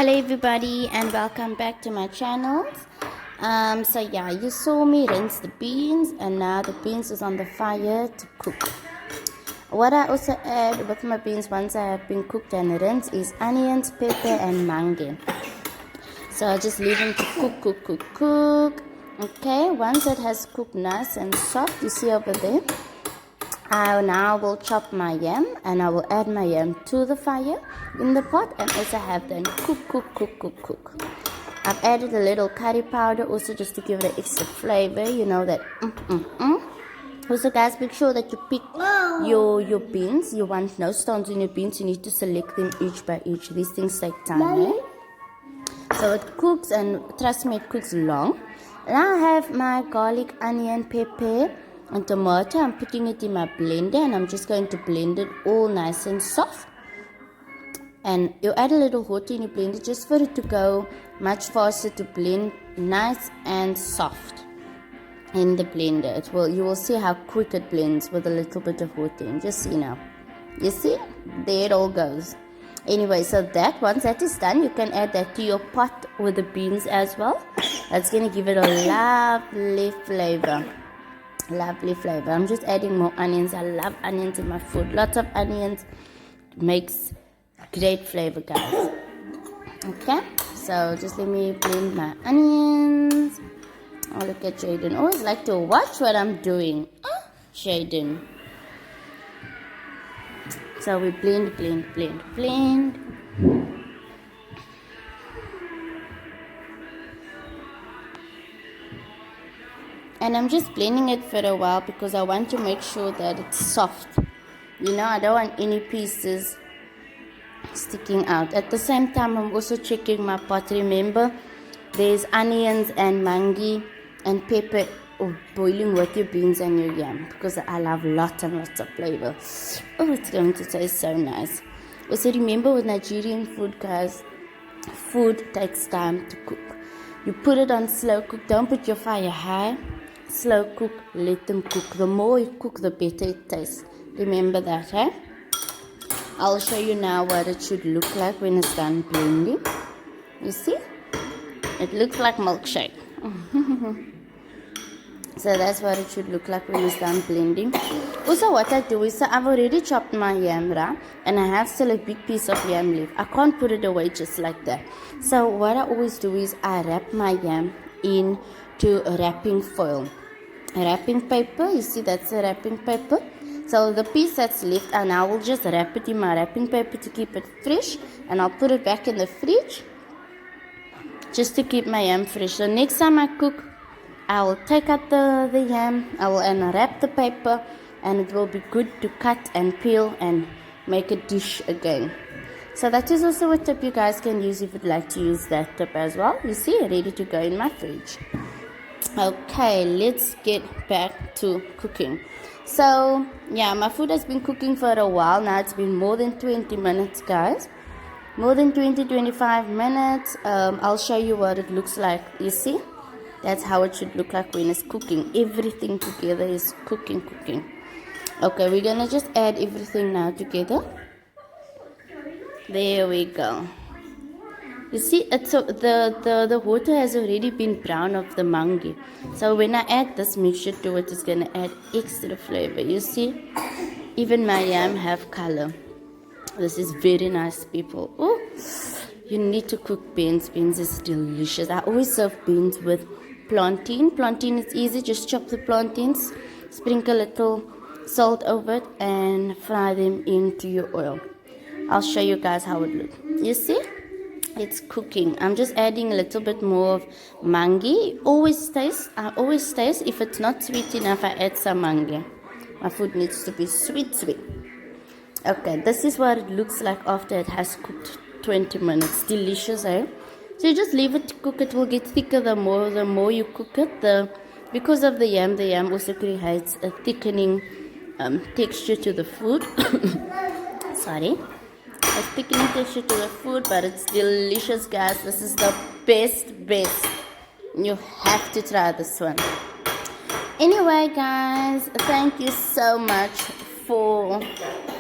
Hello everybody and welcome back to my channel. So yeah, you saw me rinse the beans and now the beans is on the fire to cook. What I also add with my beans once I have been cooked and rinsed is onions, pepper and mangi. So I just leave them to cook. Okay, once it has cooked nice and soft, you see over there, I now will chop my yam and I will add my yam to the fire in the pot and also have them cook. I've added a little curry powder also just to give it an extra flavor, you know that. Also guys, make sure that you pick your beans. You want no stones in your beans. You need to select them each by each. These things take time, eh? So it cooks, and trust me, it cooks long. Now I have my garlic, onion, pepper and tomato. I'm putting it in my blender and I'm just going to blend it all nice and soft. And you add a little water in your blender just for it to go much faster, to blend nice and soft in the blender. You will see how quick it blends with a little bit of water in. Just see now. You see? There it all goes. Anyway, so that once that is done, you can add that to your pot with the beans as well. That's going to give it a lovely flavor. I'm just adding more onions. I love onions in my food. Lots of onions makes great flavor, guys. Okay, so just let me blend my onions. Oh, look at Jaden. Always like to watch what I'm doing. Jaden. So we blend. And I'm just blending it for a while because I want to make sure that it's soft. You know, I don't want any pieces sticking out. At the same time, I'm also checking my pot. Remember, there's onions and mangi and pepper boiling with your beans and your yam because I love lots and lots of flavor. Oh, it's going to taste so nice. Also, remember with Nigerian food, guys, food takes time to cook. You put it on slow cook. Don't put your fire high. Slow cook, let them cook. The more you cook, the better it tastes. Remember that, eh? I'll show you now what it should look like when it's done blending. You see? It looks like milkshake. So that's what it should look like when it's done blending. Also, what I do is I've already chopped my yam, right? And I have still a big piece of yam left. I can't put it away just like that. So what I always do is I wrap my yam into a wrapping foil. A wrapping paper, you see that's a wrapping paper. So the piece that's left, and I will just wrap it in my wrapping paper to keep it fresh. And I'll put it back in the fridge just to keep my yam fresh. So next time I cook, I will take out the yam, I will unwrap the paper, and it will be good to cut and peel and make a dish again. So that is also a tip you guys can use if you'd like to use that tip as well. You see, ready to go in my fridge. Okay, let's get back to cooking. So yeah, my food has been cooking for a while now. It's been more than 20 minutes, guys. More than 20-25 minutes. I'll show you what it looks like. You see, that's how it should look like when it's cooking. Everything together is cooking. Okay, we're gonna just add everything now together. There we go. You see, it's the water has already been brown of the mangi. So when I add this mixture to it, it's gonna add extra flavor. You see, even my yam have color. This is very nice, people. Oh, you need to cook beans. Beans is delicious. I always serve beans with plantain. Plantain is easy. Just chop the plantains, sprinkle a little salt over it, and fry them into your oil. I'll show you guys how it looks. You see, it's cooking. I'm just adding a little bit more of mangi. I always taste. If it's not sweet enough, I add some mangi. My food needs to be sweet. Okay, this is what it looks like after it has cooked 20 minutes. Delicious, eh? So you just leave it to cook. It will get thicker the more you cook it. Because of the yam also creates a thickening texture to the food. Sorry. A thickening texture to the food, but it's delicious, guys. This is the best. You have to try this one. Anyway, guys, thank you so much for,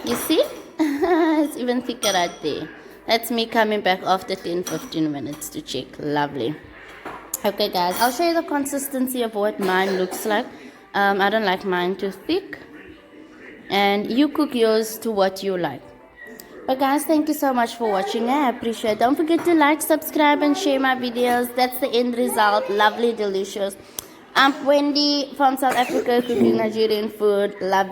you see, it's even thicker right there. That's me coming back after 10-15 minutes to check. Lovely. Okay guys, I'll show you the consistency of what mine looks like. I don't like mine too thick, and you cook yours to what you like. But guys, thank you so much for watching. I appreciate it. Don't forget to like, subscribe and share my videos. That's the end result. Lovely, delicious. I'm Wendy from South Africa, cooking Nigerian food. Love